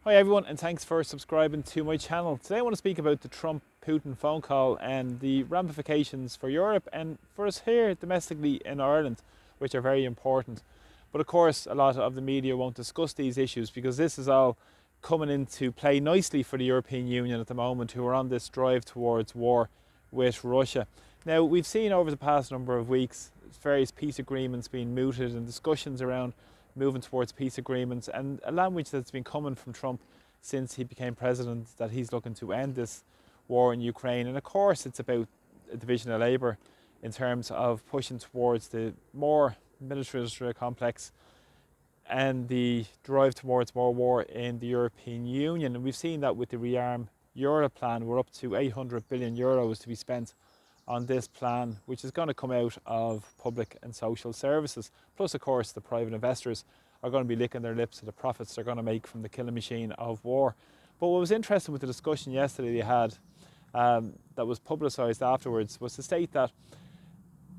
Hi everyone, and thanks for subscribing to my channel. Today I want to speak about the Trump-Putin phone call and the ramifications for Europe and for us here domestically in Ireland, which are very important. But of course, a lot of the media won't discuss these issues because this is all coming into play nicely for the European Union at the moment, who are on this drive towards war with Russia. Now, we've seen over the past number of weeks various peace agreements being mooted and discussions around moving towards peace agreements, and a language that's been coming from Trump since he became president, that he's looking to end this war in Ukraine. And of course, it's about a division of labour in terms of pushing towards the more military complex and the drive towards more war in the European Union. And we've seen that with the Rearm Europe plan. We're up to 800 billion euros to be spent on this plan, which is going to come out of public and social services. Plus, of course, the private investors are going to be licking their lips at the profits they're going to make from the killing machine of war. But what was interesting with the discussion yesterday they had, that was publicised afterwards, was to state that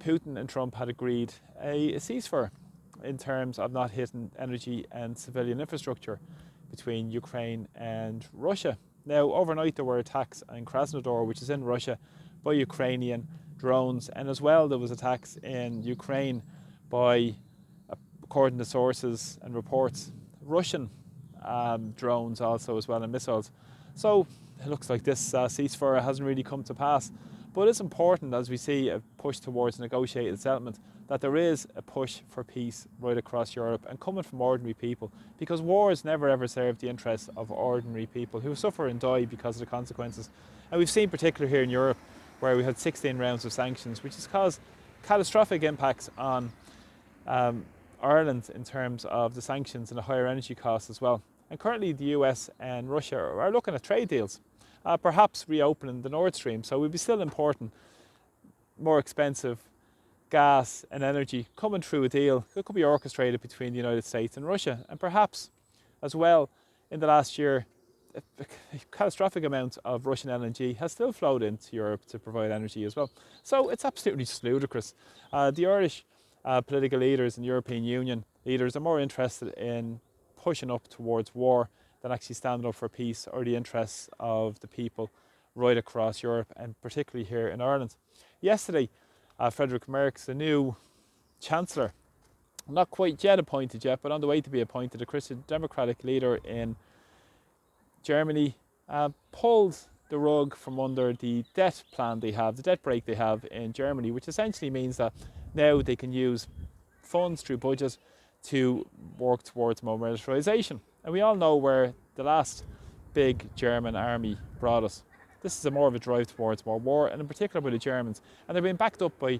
Putin and Trump had agreed a ceasefire in terms of not hitting energy and civilian infrastructure between Ukraine and Russia. Now, overnight there were attacks in Krasnodar, which is in Russia, by Ukrainian drones, and as well there was attacks in Ukraine by, according to sources and reports, Russian drones also as well, and missiles. So it looks like this ceasefire hasn't really come to pass. But it's important, as we see a push towards negotiated settlement, that there is a push for peace right across Europe and coming from ordinary people, because wars never ever serve the interests of ordinary people who suffer and die because of the consequences. And we've seen, particularly here in Europe, where we had 16 rounds of sanctions, which has caused catastrophic impacts on Ireland in terms of the sanctions and the higher energy costs as well. And currently the US and Russia are looking at trade deals, perhaps reopening the Nord Stream. So we'd be still importing more expensive gas and energy coming through a deal that could be orchestrated between the United States and Russia. And perhaps as well, in the last year, a catastrophic amount of Russian LNG has still flowed into Europe to provide energy as well. So it's absolutely just ludicrous. The Irish political leaders and European Union leaders are more interested in pushing up towards war than actually standing up for peace or the interests of the people right across Europe, and particularly here in Ireland. Yesterday, Frederick Merckx, the new Chancellor, not quite yet appointed yet, but on the way to be appointed, a Christian Democratic leader in Germany, pulled the rug from under the debt plan they have, the debt break they have in Germany, which essentially means that now they can use funds through budget to work towards more militarization. And we all know where the last big German army brought us. This is more of a drive towards more war, and in particular by the Germans. And they're being backed up by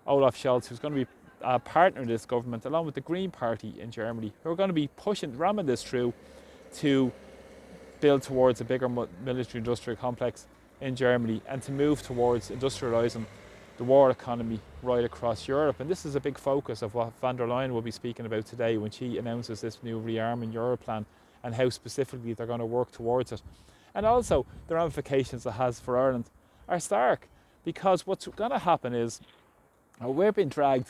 Olaf Scholz, who's going to be a partner in this government, along with the Green Party in Germany, who are going to be ramming this through to build towards a bigger military industrial complex in Germany and to move towards industrialising the war economy right across Europe. And this is a big focus of what von der Leyen will be speaking about today when she announces this new Rearming Europe plan and how specifically they're going to work towards it. And also the ramifications it has for Ireland are stark, because what's going to happen is we're being dragged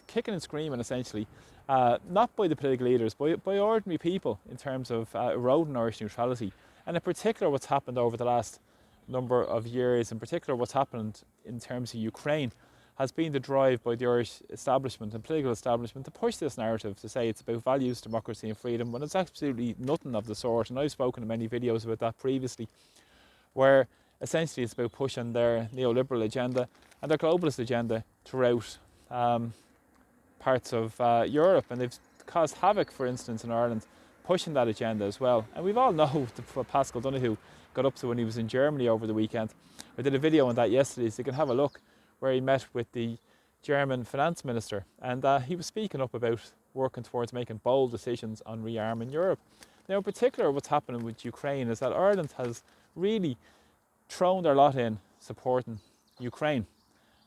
kicking and screaming essentially, not by the political leaders, by ordinary people, in terms of eroding Irish neutrality. And in particular what's happened over the last number of years, in particular what's happened in terms of Ukraine, has been the drive by the Irish establishment and political establishment to push this narrative, to say it's about values, democracy and freedom, when it's absolutely nothing of the sort. And I've spoken in many videos about that previously, where essentially it's about pushing their neoliberal agenda and their globalist agenda throughout parts of Europe. And they've caused havoc, for instance, in Ireland, pushing that agenda as well. And we've all know what Pascal Donoghue got up to when he was in Germany over the weekend. I did a video on that yesterday, so you can have a look, where he met with the German finance minister, and he was speaking up about working towards making bold decisions on rearming Europe. Now, in particular, what's happening with Ukraine is that Ireland has really thrown their lot in supporting Ukraine.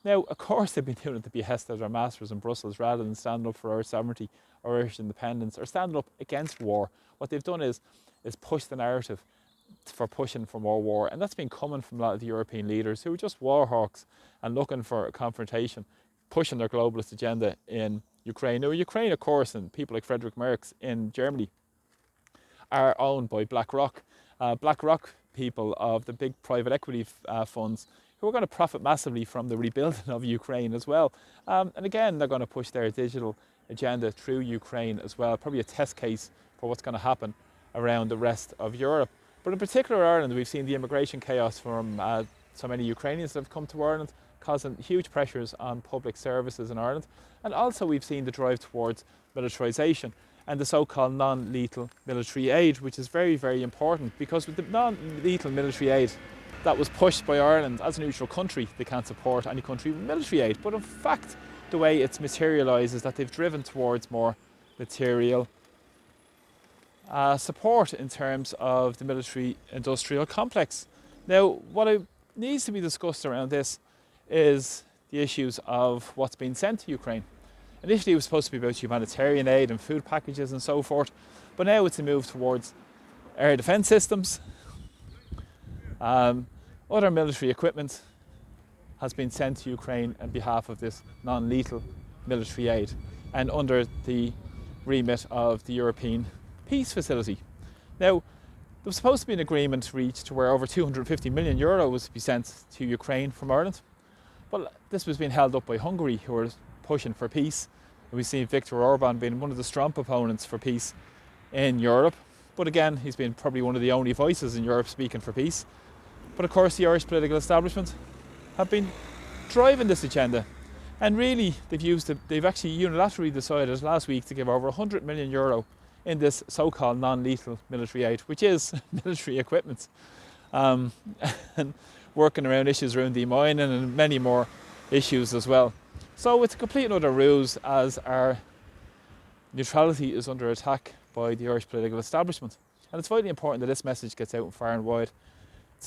Now, of course, they've been doing it at the behest of their masters in Brussels, rather than standing up for Irish sovereignty or Irish independence or standing up against war. What they've done is push the narrative for pushing for more war, and that's been coming from a lot of the European leaders who are just war hawks and looking for a confrontation, pushing their globalist agenda in Ukraine. Now, Ukraine, of course, and people like Frederick Merckx in Germany are owned by BlackRock. BlackRock people of the big private equity funds who are going to profit massively from the rebuilding of Ukraine as well. And again, they're going to push their digital agenda through Ukraine as well, probably a test case for what's going to happen around the rest of Europe. But in particular Ireland, we've seen the immigration chaos from so many Ukrainians that have come to Ireland, causing huge pressures on public services in Ireland. And also we've seen the drive towards militarization and the so-called non-lethal military aid, which is very, very important, because with the non-lethal military aid that was pushed by Ireland as a neutral country, they can't support any country with military aid. But in fact, the way it's materialised is that they've driven towards more material support in terms of the military industrial complex. Now, what needs to be discussed around this is the issues of what's being sent to Ukraine. Initially it was supposed to be about humanitarian aid and food packages and so forth, but now it's a move towards air defence systems. Other military equipment has been sent to Ukraine on behalf of this non-lethal military aid and under the remit of the European Peace Facility. Now, there was supposed to be an agreement reached where over €250 million was to be sent to Ukraine from Ireland. Well, this was being held up by Hungary, who are pushing for peace. And we've seen Viktor Orban being one of the strong proponents for peace in Europe. But again, he's been probably one of the only voices in Europe speaking for peace. But of course, the Irish political establishment have been driving this agenda. And really, they've actually unilaterally decided last week to give over €100 million in this so-called non-lethal military aid, which is military equipment, and working around issues around demining and many more issues as well. So it's a complete and utter ruse, as our neutrality is under attack by the Irish political establishment. And it's vitally important that this message gets out far and wide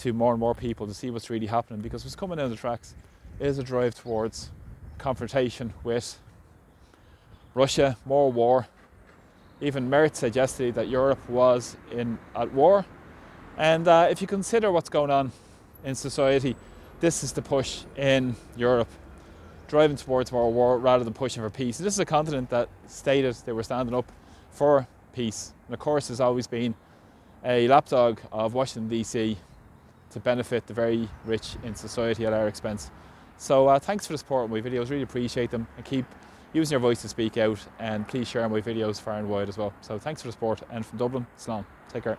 to more and more people to see what's really happening, because what's coming down the tracks is a drive towards confrontation with Russia, more war. Even Merz said yesterday that Europe was at war. And if you consider what's going on in society, this is the push in Europe, driving towards more war rather than pushing for peace. And this is a continent that stated they were standing up for peace. And of course, there's always been a lapdog of Washington DC to benefit the very rich in society at our expense. So thanks for the support of my videos, really appreciate them, and keep using your voice to speak out, and please share my videos far and wide as well. So thanks for the support, and from Dublin, Slán. Take care.